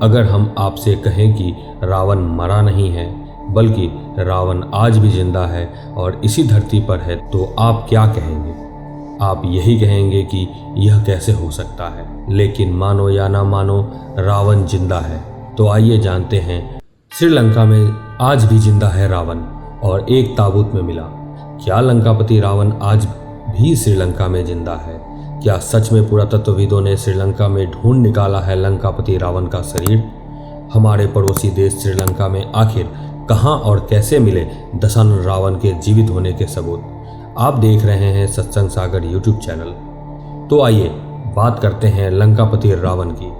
अगर हम आपसे कहें कि रावण मरा नहीं है बल्कि रावण आज भी जिंदा है और इसी धरती पर है, तो आप क्या कहेंगे? आप यही कहेंगे कि यह कैसे हो सकता है। लेकिन मानो या ना मानो, रावण जिंदा है। तो आइए जानते हैं। श्रीलंका में आज भी जिंदा है रावण और एक ताबूत में मिला। क्या लंकापति रावण आज भी श्रीलंका में जिंदा है? क्या सच में पुरातत्वविदों ने श्रीलंका में ढूंढ निकाला है लंकापति रावण का शरीर? हमारे पड़ोसी देश श्रीलंका में आखिर कहां और कैसे मिले दशानन रावण के जीवित होने के सबूत? आप देख रहे हैं सत्संग सागर यूट्यूब चैनल। तो आइए बात करते हैं लंकापति रावण की।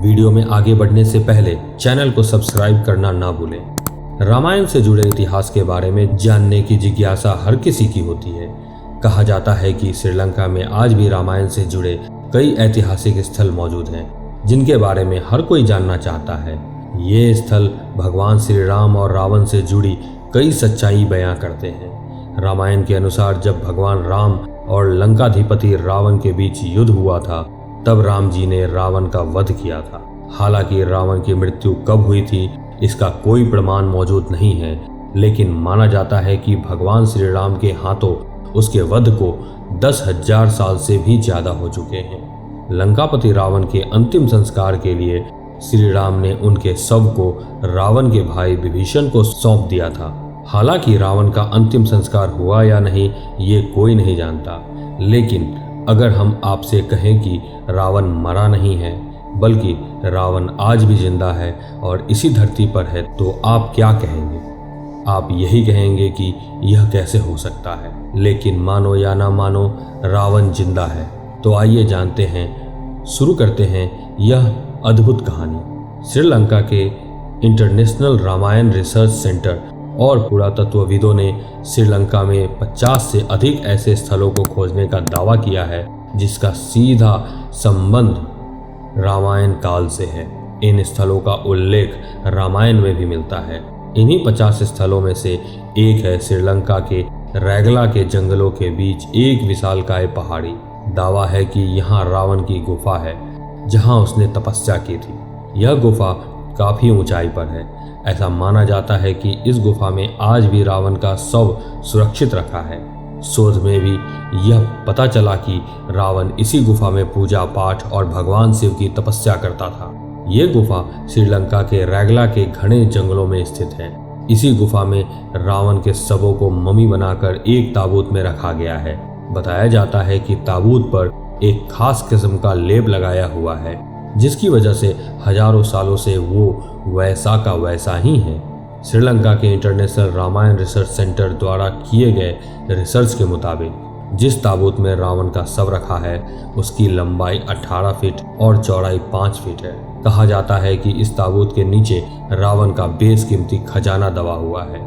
वीडियो में आगे बढ़ने से पहले चैनल को सब्सक्राइब करना ना भूलें। रामायण से जुड़े इतिहास के बारे में जानने की जिज्ञासा हर किसी की होती है। कहा जाता है कि श्रीलंका में आज भी रामायण से जुड़े कई ऐतिहासिक स्थल मौजूद हैं, जिनके बारे में हर कोई जानना चाहता है। ये स्थल भगवान श्री राम और रावण से जुड़ी कई सच्चाई बयां करते हैं। रामायण के अनुसार जब भगवान राम और लंकाधिपति रावण के बीच युद्ध हुआ था, तब राम जी ने रावण का वध किया था। हालांकि रावण की मृत्यु कब हुई थी, इसका कोई प्रमाण मौजूद नहीं है, लेकिन माना जाता है कि भगवान श्री राम के हाथों उसके वध को 10,000 साल से भी ज्यादा हो चुके हैं। लंकापति रावण के अंतिम संस्कार के लिए श्री राम ने उनके शव को रावण के भाई विभीषण को सौंप दिया था। हालांकि रावण का अंतिम संस्कार हुआ या नहीं, ये कोई नहीं जानता। लेकिन अगर हम आपसे कहें कि रावण मरा नहीं है बल्कि रावण आज भी जिंदा है और इसी धरती पर है, तो आप क्या कहेंगे? आप यही कहेंगे कि यह कैसे हो सकता है। लेकिन मानो या ना मानो, रावण जिंदा है। तो आइए जानते हैं, शुरू करते हैं यह अद्भुत कहानी। श्रीलंका के इंटरनेशनल रामायण रिसर्च सेंटर और पुरातत्वविदों ने श्रीलंका में 50 से अधिक ऐसे स्थलों को खोजने का दावा किया है जिसका सीधा संबंध रामायण काल से है। इन स्थलों का उल्लेख रामायण में भी मिलता है। इन्हीं 50 स्थलों में से एक है श्रीलंका के रैगला के जंगलों के बीच एक विशालकाय पहाड़ी। दावा है कि यहाँ रावण की गुफा है जहाँ उसने तपस्या की थी। यह गुफा काफी ऊंचाई पर है। ऐसा माना जाता है कि इस गुफा में आज भी रावण का शव सुरक्षित रखा है। शोध में भी यह पता चला कि रावण इसी गुफा में पूजा पाठ और भगवान शिव की तपस्या करता था। ये गुफा श्रीलंका के रैगला के घने जंगलों में स्थित है। इसी गुफा में रावण के शवों को मम्मी बनाकर एक ताबूत में रखा गया है। बताया जाता है कि ताबूत पर एक खास किस्म का लेप लगाया हुआ है, जिसकी वजह से हजारों सालों से वो वैसा का वैसा ही है। श्रीलंका के इंटरनेशनल रामायण रिसर्च सेंटर द्वारा किए गए रिसर्च के मुताबिक जिस ताबूत में रावण का शव रखा है, उसकी लंबाई 18 फीट और चौड़ाई 5 फीट है। कहा जाता है कि इस ताबूत के नीचे रावण का बेशकीमती खजाना दबा हुआ है,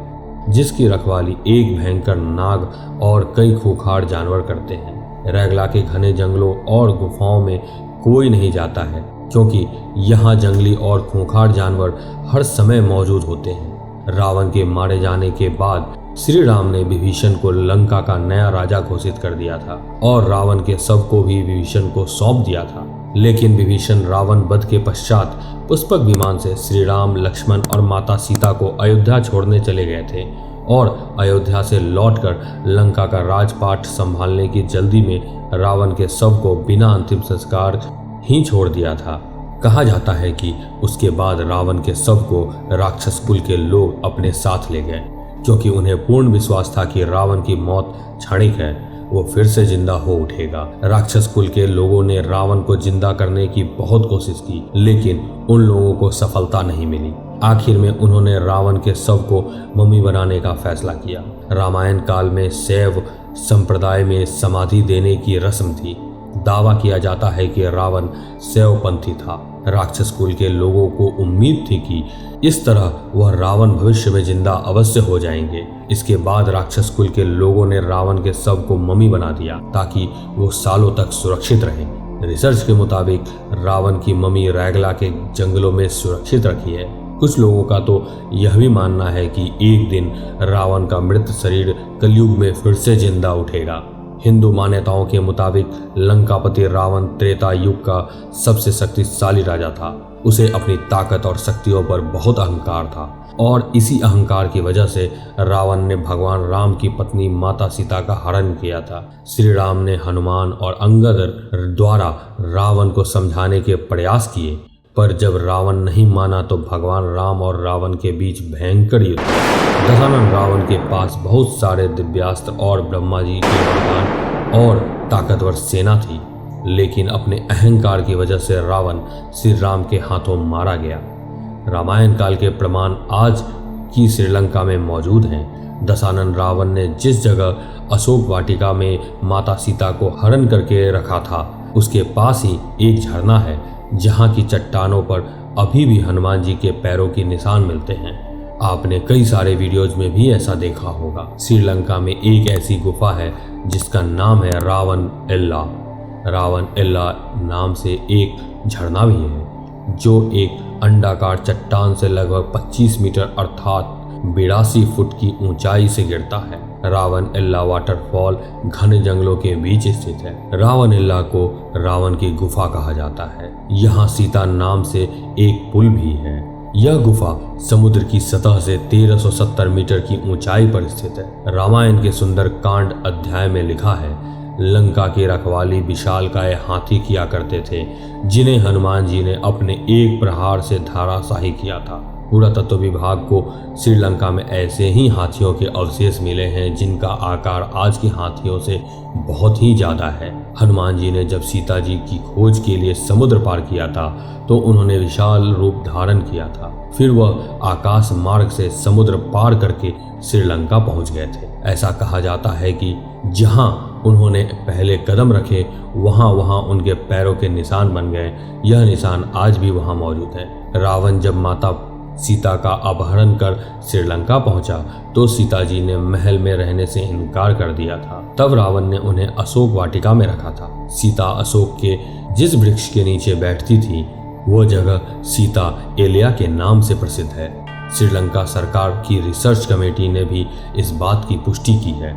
जिसकी रखवाली एक भयंकर नाग और कई खूंखार जानवर करते हैं। रैगला के घने जंगलों और गुफाओं में कोई नहीं जाता है, क्योंकि यहाँ जंगली और खूंखार जानवर हर समय मौजूद होते हैं। रावण के मारे जाने के बाद श्री राम ने विभीषण को लंका का नया राजा घोषित कर दिया था और रावण के शव को भी विभीषण को सौंप दिया था। लेकिन विभीषण रावण वध के पश्चात पुष्पक विमान से श्री राम, लक्ष्मण और माता सीता को अयोध्या छोड़ने चले गए थे और अयोध्या से लौटकर लंका का राजपाट संभालने की जल्दी में रावण के शव को बिना अंतिम संस्कार ही छोड़ दिया था। कहा जाता है कि उसके बाद रावण के शव को राक्षस कुल के लोग अपने साथ ले गए, क्योंकि उन्हें पूर्ण विश्वास था कि रावण की मौत क्षणिक है, वो फिर से जिंदा हो उठेगा। राक्षस कुल के लोगों ने रावण को जिंदा करने की बहुत कोशिश की, लेकिन उन लोगों को सफलता नहीं मिली। आखिर में उन्होंने रावण के शव को मम्मी बनाने का फैसला किया। रामायण काल में शैव संप्रदाय में समाधि देने की रस्म थी। दावा किया जाता है कि रावण शैवपंथी था। राक्षस कुल के लोगों को उम्मीद थी कि इस तरह वह रावण भविष्य में जिंदा अवश्य हो जाएंगे। इसके बाद राक्षस कुल के लोगों ने रावण के शव को मम्मी बना दिया ताकि वो सालों तक सुरक्षित रहे। रिसर्च के मुताबिक रावण की मम्मी रैगला के जंगलों में सुरक्षित रखी है। कुछ लोगों का तो यह भी मानना है कि एक दिन रावण का मृत शरीर कलयुग में फिर से जिंदा उठेगा। हिंदू मान्यताओं के मुताबिक लंकापति रावण त्रेता युग का सबसे शक्तिशाली राजा था। उसे अपनी ताकत और शक्तियों पर बहुत अहंकार था और इसी अहंकार की वजह से रावण ने भगवान राम की पत्नी माता सीता का हरण किया था। श्री राम ने हनुमान और अंगद द्वारा रावण को समझाने के प्रयास किए, पर जब रावण नहीं माना तो भगवान राम और रावण के बीच भयंकर युद्ध। दशानन रावण के पास बहुत सारे दिव्यास्त्र और ब्रह्मा जी के वरदान और ताकतवर सेना थी, लेकिन अपने अहंकार की वजह से रावण श्री राम के हाथों मारा गया। रामायण काल के प्रमाण आज की श्रीलंका में मौजूद हैं। दशानन रावण ने जिस जगह अशोक वाटिका में माता सीता को हरण करके रखा था, उसके पास ही एक झरना है जहाँ की चट्टानों पर अभी भी हनुमान जी के पैरों के निशान मिलते हैं। आपने कई सारे वीडियोज में भी ऐसा देखा होगा। श्रीलंका में एक ऐसी गुफा है जिसका नाम है रावण एल्ला। रावण एल्ला नाम से एक झरना भी है जो एक अंडाकार चट्टान से लगभग 25 मीटर अर्थात 82 फुट की ऊंचाई से गिरता है। रावण एल्ला वाटरफॉल घने जंगलों के बीच स्थित है। रावण एल्ला को रावण की गुफा कहा जाता है। यहाँ सीता नाम से एक पुल भी है। यह गुफा समुद्र की सतह से 1370 मीटर की ऊंचाई पर स्थित है। रामायण के सुंदर कांड अध्याय में लिखा है, लंका की रखवाली विशालकाय हाथी किया करते थे, जिन्हें हनुमान जी ने अपने एक प्रहार से धराशायी किया था। पुरातत्व विभाग को श्रीलंका में ऐसे ही हाथियों के अवशेष मिले हैं जिनका आकार आज के हाथियों से बहुत ही ज्यादा है। हनुमान जी ने जब सीता जी की खोज के लिए समुद्र पार किया था तो उन्होंने विशाल रूप धारण किया था। फिर वह आकाश मार्ग से समुद्र पार करके श्रीलंका पहुंच गए थे। ऐसा कहा जाता है कि जहां उन्होंने पहले कदम रखे वहां उनके पैरों के निशान बन गए। यह निशान आज भी वहां मौजूद है। रावण जब माता सीता का अपहरण कर श्रीलंका पहुंचा तो सीता जी ने महल में रहने से इनकार कर दिया था। तब रावण ने उन्हें अशोक वाटिका में रखा था। सीता अशोक के जिस वृक्ष के नीचे बैठती थी वह जगह सीता एलिया के नाम से प्रसिद्ध है। श्रीलंका सरकार की रिसर्च कमेटी ने भी इस बात की पुष्टि की है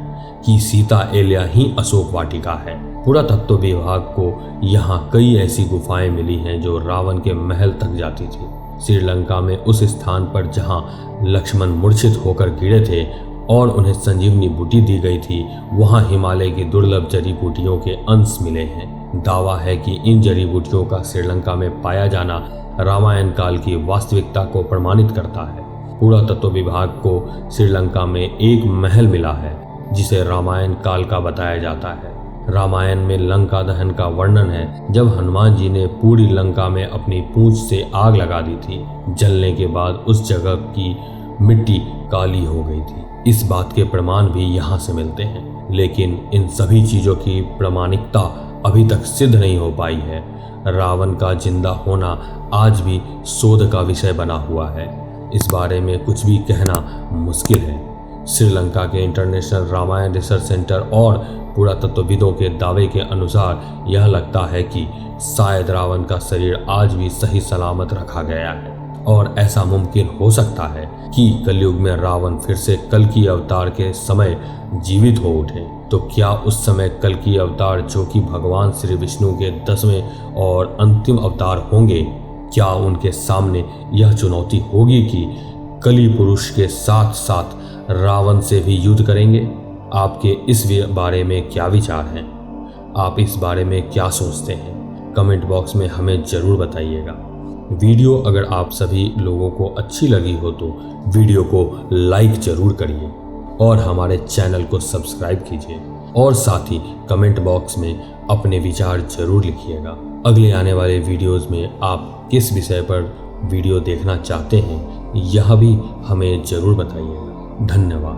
कि सीता एलिया ही अशोक वाटिका है। पुरातत्व विभाग को यहाँ कई ऐसी गुफाएं मिली हैं जो रावण के महल तक जाती थी। श्रीलंका में उस स्थान पर जहां लक्ष्मण मूर्छित होकर गिरे थे और उन्हें संजीवनी बूटी दी गई थी, वहां हिमालय की दुर्लभ जड़ी बूटियों के अंश मिले हैं। दावा है कि इन जड़ी बूटियों का श्रीलंका में पाया जाना रामायण काल की वास्तविकता को प्रमाणित करता है। पुरातत्व विभाग को श्रीलंका में एक महल मिला है जिसे रामायण काल का बताया जाता है। रामायण में लंका दहन का वर्णन है जब हनुमान जी ने पूरी लंका में अपनी पूंछ से आग लगा दी थी। जलने के बाद उस जगह की मिट्टी काली हो गई थी। इस बात के प्रमाण भी यहाँ से मिलते हैं, लेकिन इन सभी चीजों की प्रामाणिकता अभी तक सिद्ध नहीं हो पाई है। रावण का जिंदा होना आज भी शोध का विषय बना हुआ है। इस बारे में कुछ भी कहना मुश्किल है। श्रीलंका के इंटरनेशनल रामायण रिसर्च सेंटर और पुरातत्वविदों के दावे के अनुसार यह लगता है कि शायद रावण का शरीर आज भी सही सलामत रखा गया है और ऐसा मुमकिन हो सकता है कि कलयुग में रावण फिर से कल्कि अवतार के समय जीवित हो उठे। तो क्या उस समय कल्कि अवतार जो कि भगवान श्री विष्णु के 10वें और अंतिम अवतार होंगे, क्या उनके सामने यह चुनौती होगी कि कली पुरुष के साथ साथ रावण से भी युद्ध करेंगे? आपके इस बारे में क्या विचार हैं? आप इस बारे में क्या सोचते हैं? कमेंट बॉक्स में हमें ज़रूर बताइएगा। वीडियो अगर आप सभी लोगों को अच्छी लगी हो तो वीडियो को लाइक ज़रूर करिए और हमारे चैनल को सब्सक्राइब कीजिए और साथ ही कमेंट बॉक्स में अपने विचार ज़रूर लिखिएगा। अगले आने वाले वीडियोज़ में आप किस विषय पर वीडियो देखना चाहते हैं यह भी हमें ज़रूर बताइएगा। धन्यवाद।